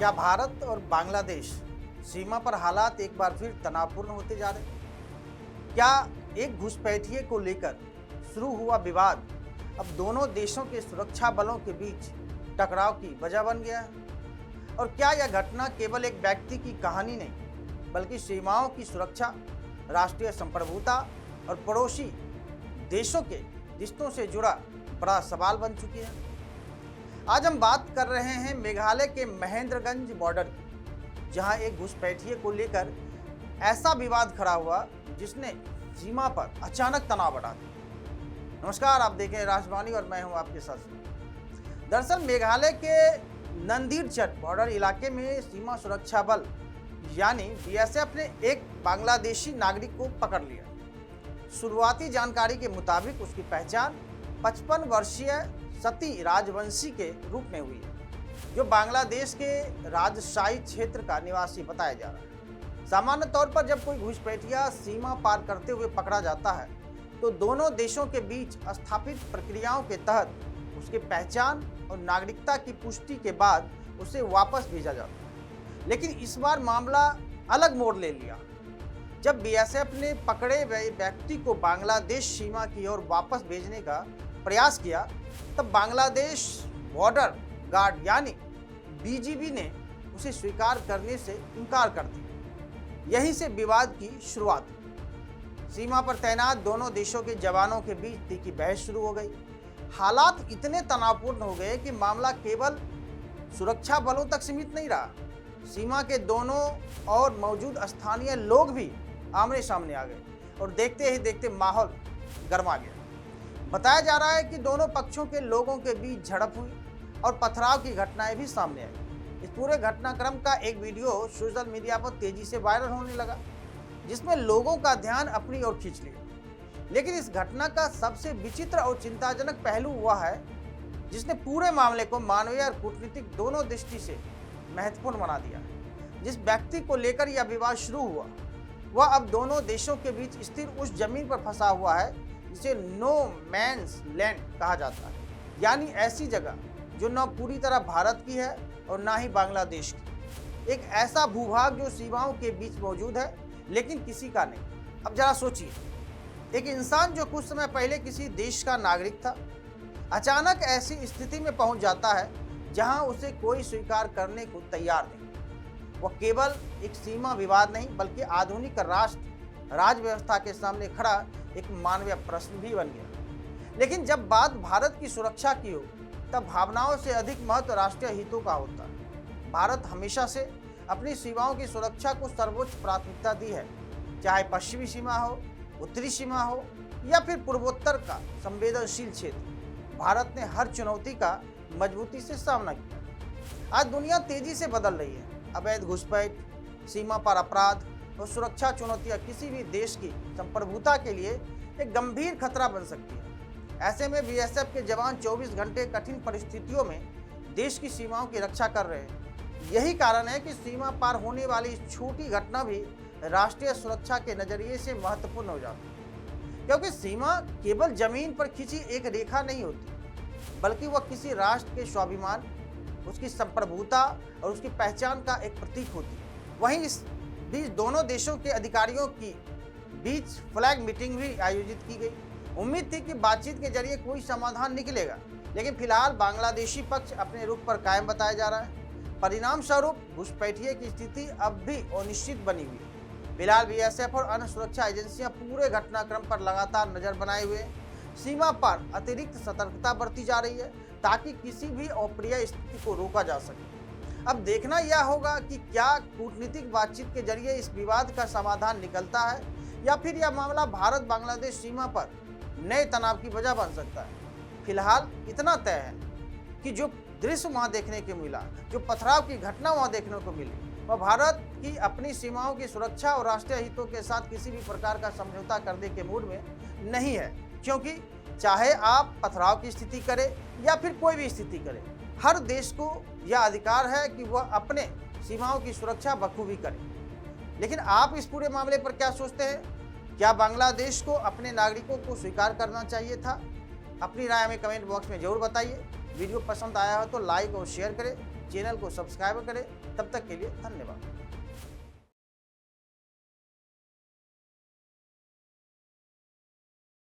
क्या भारत और बांग्लादेश सीमा पर हालात एक बार फिर तनावपूर्ण होते जा रहे हैं? क्या एक घुसपैठिए को लेकर शुरू हुआ विवाद अब दोनों देशों के सुरक्षा बलों के बीच टकराव की वजह बन गया है? और क्या यह घटना केवल एक व्यक्ति की कहानी नहीं, बल्कि सीमाओं की सुरक्षा, राष्ट्रीय संप्रभुता और पड़ोसी देशों के रिश्तों से जुड़ा बड़ा सवाल बन चुकी है? आज हम बात कर रहे हैं मेघालय के महेंद्रगंज बॉर्डर की, जहां एक घुसपैठिए को लेकर ऐसा विवाद खड़ा हुआ जिसने सीमा पर अचानक तनाव बढ़ा दिया। नमस्कार, आप देख रहे हैं राजवानी और मैं हूं आपके साथ। दरअसल मेघालय के नंदीरचट बॉर्डर इलाके में सीमा सुरक्षा बल यानी बीएसएफ ने एक बांग्लादेशी नागरिक को पकड़ लिया। शुरुआती जानकारी के मुताबिक उसकी पहचान 55 वर्षीय सती राजवंशी के रूप में हुई है, जो बांग्लादेश के राजशाही क्षेत्र का निवासी बताया जा रहा है। सामान्य तौर पर जब कोई घुसपैठिया सीमा पार करते हुए पकड़ा जाता है तो दोनों देशों के बीच स्थापित प्रक्रियाओं के तहत उसकी पहचान और नागरिकता की पुष्टि के बाद उसे वापस भेजा जाता है। लेकिन इस बार मामला अलग मोड़ ले लिया। जब बीएसएफ ने पकड़े गए व्यक्ति को बांग्लादेश सीमा की ओर वापस भेजने का प्रयास किया, तब बांग्लादेश बॉर्डर गार्ड यानी बीजीबी ने उसे स्वीकार करने से इनकार कर दिया। यहीं से विवाद की शुरुआत हुई। सीमा पर तैनात दोनों देशों के जवानों के बीच तीखी बहस शुरू हो गई। हालात इतने तनावपूर्ण हो गए कि मामला केवल सुरक्षा बलों तक सीमित नहीं रहा। सीमा के दोनों और मौजूद स्थानीय लोग भी आमने सामने आ गए और देखते ही देखते माहौल गर्मा गया। बताया जा रहा है कि दोनों पक्षों के लोगों के बीच झड़प हुई और पथराव की घटनाएं भी सामने आई। इस पूरे घटनाक्रम का एक वीडियो सोशल मीडिया पर तेजी से वायरल होने लगा, जिसमें लोगों का ध्यान अपनी ओर खींच लिया। लेकिन इस घटना का सबसे विचित्र और चिंताजनक पहलू हुआ है जिसने पूरे मामले को मानवीय और कूटनीतिक दोनों दृष्टि से महत्वपूर्ण बना दिया है। जिस व्यक्ति को लेकर यह विवाद शुरू हुआ वह अब दोनों देशों के बीच स्थिर उस जमीन पर फंसा हुआ है जिसे नो मैन्स लैंड कहा जाता है, यानी ऐसी जगह जो न पूरी तरह भारत की है और ना ही बांग्लादेश की। एक ऐसा भूभाग जो सीमाओं के बीच मौजूद है लेकिन किसी का नहीं। अब जरा सोचिए, एक इंसान जो कुछ समय पहले किसी देश का नागरिक था, अचानक ऐसी स्थिति में पहुंच जाता है जहां उसे कोई स्वीकार करने को तैयार नहीं। वह केवल एक सीमा विवाद नहीं, बल्कि आधुनिक राष्ट्र राज व्यवस्था के सामने खड़ा एक मानवीय प्रश्न भी बन गया। लेकिन जब बात भारत की सुरक्षा की हो, तब भावनाओं से अधिक महत्व राष्ट्रीय हितों का होता है। भारत हमेशा से अपनी सीमाओं की सुरक्षा को सर्वोच्च प्राथमिकता दी है, चाहे पश्चिमी सीमा हो, उत्तरी सीमा हो या फिर पूर्वोत्तर का संवेदनशील क्षेत्र। भारत ने हर चुनौती का मजबूती से सामना किया। आज दुनिया तेजी से बदल रही है। अवैध घुसपैठ, सीमा पर अपराध और सुरक्षा चुनौतियां किसी भी देश की संप्रभुता के लिए एक गंभीर खतरा बन सकती है। ऐसे में बीएसएफ के जवान 24 घंटे कठिन परिस्थितियों में देश की सीमाओं की रक्षा कर रहे हैं। यही कारण है कि सीमा पार होने वाली इस छोटी घटना भी राष्ट्रीय सुरक्षा के नजरिए से महत्वपूर्ण हो जाती है, क्योंकि सीमा केवल जमीन पर खींची एक रेखा नहीं होती, बल्कि वह किसी राष्ट्र के स्वाभिमान, उसकी संप्रभुता और उसकी पहचान का एक प्रतीक होती है। वहीं इस बीच दोनों देशों के अधिकारियों की बीच फ्लैग मीटिंग भी आयोजित की गई। उम्मीद थी कि बातचीत के जरिए कोई समाधान निकलेगा, लेकिन फिलहाल बांग्लादेशी पक्ष अपने रुख पर कायम बताया जा रहा है। परिणाम स्वरूप घुसपैठिए की स्थिति अब भी अनिश्चित बनी हुई है। फिलहाल बीएसएफ और अन्य सुरक्षा एजेंसियां पूरे घटनाक्रम पर लगातार नजर बनाए हुए सीमा पर अतिरिक्त सतर्कता बरती जा रही है, ताकि किसी भी अप्रिय स्थिति को रोका जा सके। अब देखना यह होगा कि क्या कूटनीतिक बातचीत के जरिए इस विवाद का समाधान निकलता है या फिर यह मामला भारत बांग्लादेश सीमा पर नए तनाव की वजह बन सकता है। फिलहाल इतना तय है कि जो दृश्य वहां देखने को मिला, जो पथराव की घटना वहां देखने को मिली, वह भारत की अपनी सीमाओं की सुरक्षा और राष्ट्रीय हितों के साथ किसी भी प्रकार का समझौता करने के मूड में नहीं है। क्योंकि चाहे आप पथराव की स्थिति करें या फिर कोई भी स्थिति करे, हर देश को यह अधिकार है कि वह अपने सीमाओं की सुरक्षा बखूबी करे। लेकिन आप इस पूरे मामले पर क्या सोचते हैं? क्या बांग्लादेश को अपने नागरिकों को स्वीकार करना चाहिए था? अपनी राय हमें कमेंट बॉक्स में जरूर बताइए। वीडियो पसंद आया हो तो लाइक और शेयर करें। चैनल को सब्सक्राइब करें। तब तक के लिए धन्यवाद।